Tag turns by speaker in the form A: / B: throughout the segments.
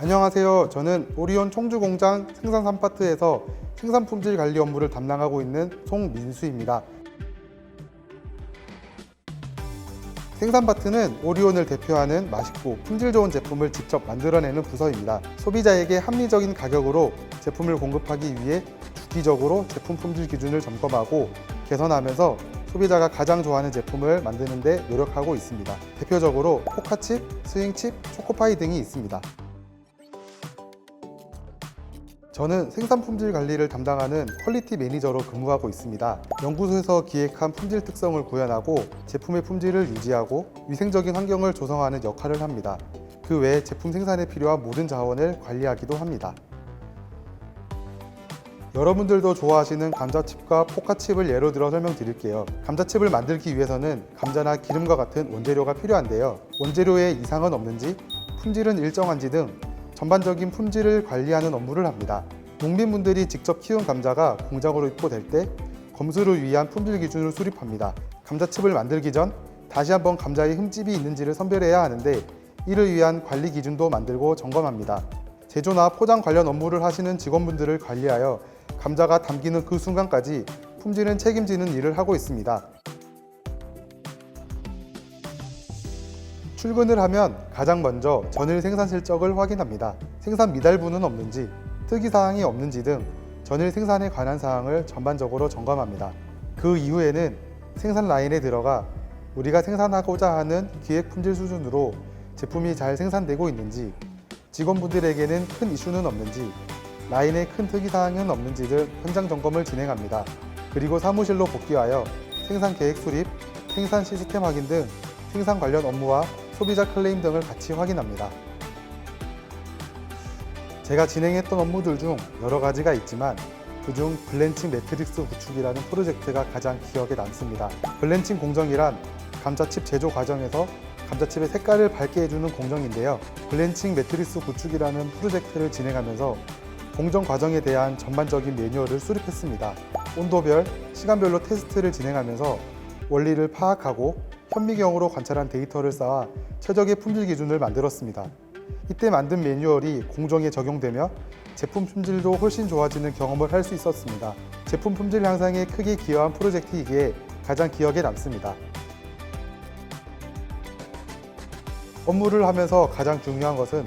A: 안녕하세요. 저는 오리온 청주공장 생산 3파트에서 생산 품질 관리 업무를 담당하고 있는 송민수입니다. 생산 파트는 오리온을 대표하는 맛있고 품질 좋은 제품을 직접 만들어내는 부서입니다. 소비자에게 합리적인 가격으로 제품을 공급하기 위해 주기적으로 제품 품질 기준을 점검하고 개선하면서 소비자가 가장 좋아하는 제품을 만드는 데 노력하고 있습니다. 대표적으로 포카칩, 스윙칩, 초코파이 등이 있습니다. 저는 생산 품질 관리를 담당하는 퀄리티 매니저로 근무하고 있습니다. 연구소에서 기획한 품질 특성을 구현하고 제품의 품질을 유지하고 위생적인 환경을 조성하는 역할을 합니다. 그 외에 제품 생산에 필요한 모든 자원을 관리하기도 합니다. 여러분들도 좋아하시는 감자칩과 포카칩을 예로 들어 설명드릴게요. 감자칩을 만들기 위해서는 감자나 기름과 같은 원재료가 필요한데요. 원재료에 이상은 없는지, 품질은 일정한지 등 전반적인 품질을 관리하는 업무를 합니다. 농민분들이 직접 키운 감자가 공장으로 입고될 때 검수를 위한 품질 기준을 수립합니다. 감자칩을 만들기 전 다시 한번 감자에 흠집이 있는지를 선별해야 하는데 이를 위한 관리 기준도 만들고 점검합니다. 제조나 포장 관련 업무를 하시는 직원분들을 관리하여 감자가 담기는 그 순간까지 품질은 책임지는 일을 하고 있습니다. 출근을 하면 가장 먼저 전일 생산 실적을 확인합니다. 생산 미달분은 없는지, 특이사항이 없는지 등 전일 생산에 관한 사항을 전반적으로 점검합니다. 그 이후에는 생산 라인에 들어가 우리가 생산하고자 하는 기획 품질 수준으로 제품이 잘 생산되고 있는지, 직원분들에게는 큰 이슈는 없는지, 라인에 큰 특이사항은 없는지 등 현장 점검을 진행합니다. 그리고 사무실로 복귀하여 생산 계획 수립, 생산 시스템 확인 등 생산 관련 업무와 소비자 클레임 등을 같이 확인합니다. 제가 진행했던 업무들 중 여러 가지가 있지만 그중 블렌칭 매트릭스 구축이라는 프로젝트가 가장 기억에 남습니다. 블렌칭 공정이란 감자칩 제조 과정에서 감자칩의 색깔을 밝게 해주는 공정인데요. 블렌칭 매트릭스 구축이라는 프로젝트를 진행하면서 공정 과정에 대한 전반적인 매뉴얼을 수립했습니다. 온도별, 시간별로 테스트를 진행하면서 원리를 파악하고 현미경으로 관찰한 데이터를 쌓아 최적의 품질 기준을 만들었습니다. 이때 만든 매뉴얼이 공정에 적용되며 제품 품질도 훨씬 좋아지는 경험을 할 수 있었습니다. 제품 품질 향상에 크게 기여한 프로젝트이기에 가장 기억에 남습니다. 업무를 하면서 가장 중요한 것은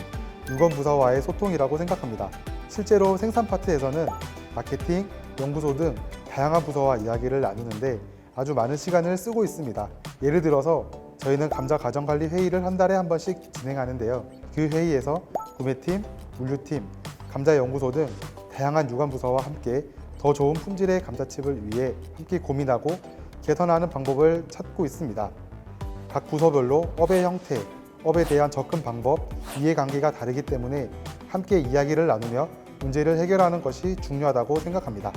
A: 유건부서와의 소통이라고 생각합니다. 실제로 생산 파트에서는 마케팅, 연구소 등 다양한 부서와 이야기를 나누는데 아주 많은 시간을 쓰고 있습니다. 예를 들어서 저희는 감자 가정관리 회의를 한 달에 한 번씩 진행하는데요. 그 회의에서 구매팀, 물류팀, 감자연구소 등 다양한 유관부서와 함께 더 좋은 품질의 감자칩을 위해 함께 고민하고 개선하는 방법을 찾고 있습니다. 각 부서별로 업의 형태, 업에 대한 접근 방법, 이해관계가 다르기 때문에 함께 이야기를 나누며 문제를 해결하는 것이 중요하다고 생각합니다.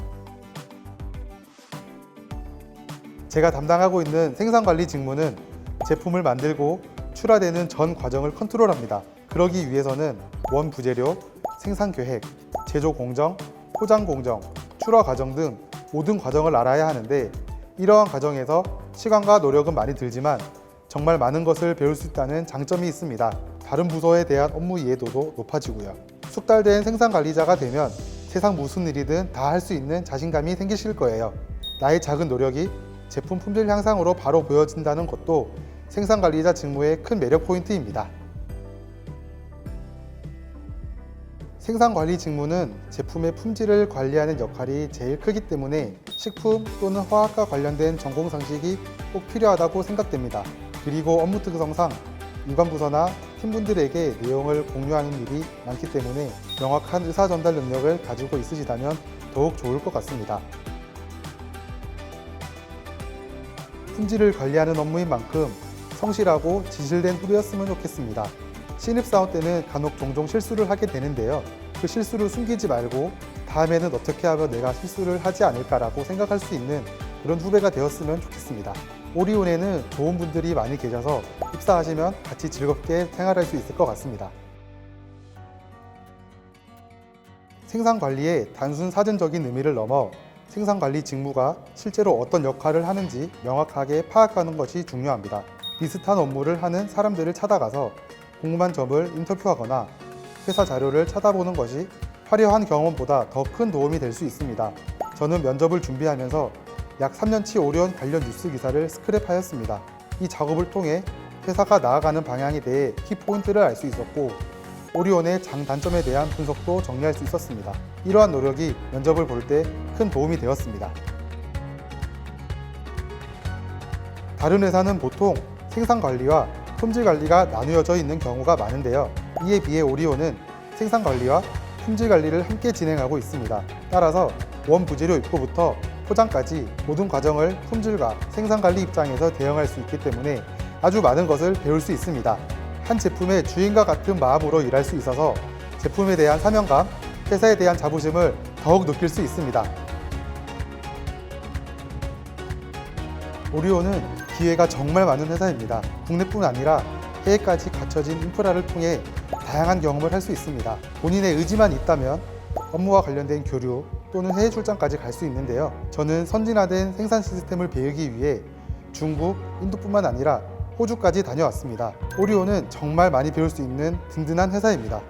A: 제가 담당하고 있는 생산관리 직무는 제품을 만들고 출하되는 전 과정을 컨트롤합니다. 그러기 위해서는 원부재료, 생산계획, 제조 공정, 포장 공정, 출하 과정 등 모든 과정을 알아야 하는데 이러한 과정에서 시간과 노력은 많이 들지만 정말 많은 것을 배울 수 있다는 장점이 있습니다. 다른 부서에 대한 업무 이해도도 높아지고요. 숙달된 생산관리자가 되면 세상 무슨 일이든 다 할 수 있는 자신감이 생기실 거예요. 나의 작은 노력이 제품 품질 향상으로 바로 보여진다는 것도 생산관리자 직무의 큰 매력 포인트입니다. 생산관리 직무는 제품의 품질을 관리하는 역할이 제일 크기 때문에 식품 또는 화학과 관련된 전공 상식이 꼭 필요하다고 생각됩니다. 그리고 업무 특성상 유관부서나 팀분들에게 내용을 공유하는 일이 많기 때문에 명확한 의사 전달 능력을 가지고 있으시다면 더욱 좋을 것 같습니다. 품질을 관리하는 업무인 만큼 성실하고 진실된 후배였으면 좋겠습니다. 신입사원 때는 간혹 종종 실수를 하게 되는데요. 그 실수를 숨기지 말고 다음에는 어떻게 하면 내가 실수를 하지 않을까라고 생각할 수 있는 그런 후배가 되었으면 좋겠습니다. 오리온에는 좋은 분들이 많이 계셔서 입사하시면 같이 즐겁게 생활할 수 있을 것 같습니다. 생산관리의 단순 사전적인 의미를 넘어 생산관리 직무가 실제로 어떤 역할을 하는지 명확하게 파악하는 것이 중요합니다. 비슷한 업무를 하는 사람들을 찾아가서 궁금한 점을 인터뷰하거나 회사 자료를 찾아보는 것이 화려한 경험보다 더 큰 도움이 될 수 있습니다. 저는 면접을 준비하면서 약 3년치 오리온 관련 뉴스 기사를 스크랩하였습니다. 이 작업을 통해 회사가 나아가는 방향에 대해 키포인트를 알 수 있었고 오리온의 장단점에 대한 분석도 정리할 수 있었습니다. 이러한 노력이 면접을 볼 때 큰 도움이 되었습니다. 다른 회사는 보통 생산관리와 품질관리가 나누어져 있는 경우가 많은데요. 이에 비해 오리온은 생산관리와 품질관리를 함께 진행하고 있습니다. 따라서 원부재료 입고부터 포장까지 모든 과정을 품질과 생산관리 입장에서 대응할 수 있기 때문에 아주 많은 것을 배울 수 있습니다. 한 제품의 주인과 같은 마음으로 일할 수 있어서 제품에 대한 사명감, 회사에 대한 자부심을 더욱 느낄 수 있습니다. 오리온은 기회가 정말 많은 회사입니다. 국내뿐 아니라 해외까지 갖춰진 인프라를 통해 다양한 경험을 할 수 있습니다. 본인의 의지만 있다면 업무와 관련된 교류 또는 해외 출장까지 갈 수 있는데요. 저는 선진화된 생산 시스템을 배우기 위해 중국, 인도뿐만 아니라 호주까지 다녀왔습니다. 오리온은 정말 많이 배울 수 있는 든든한 회사입니다.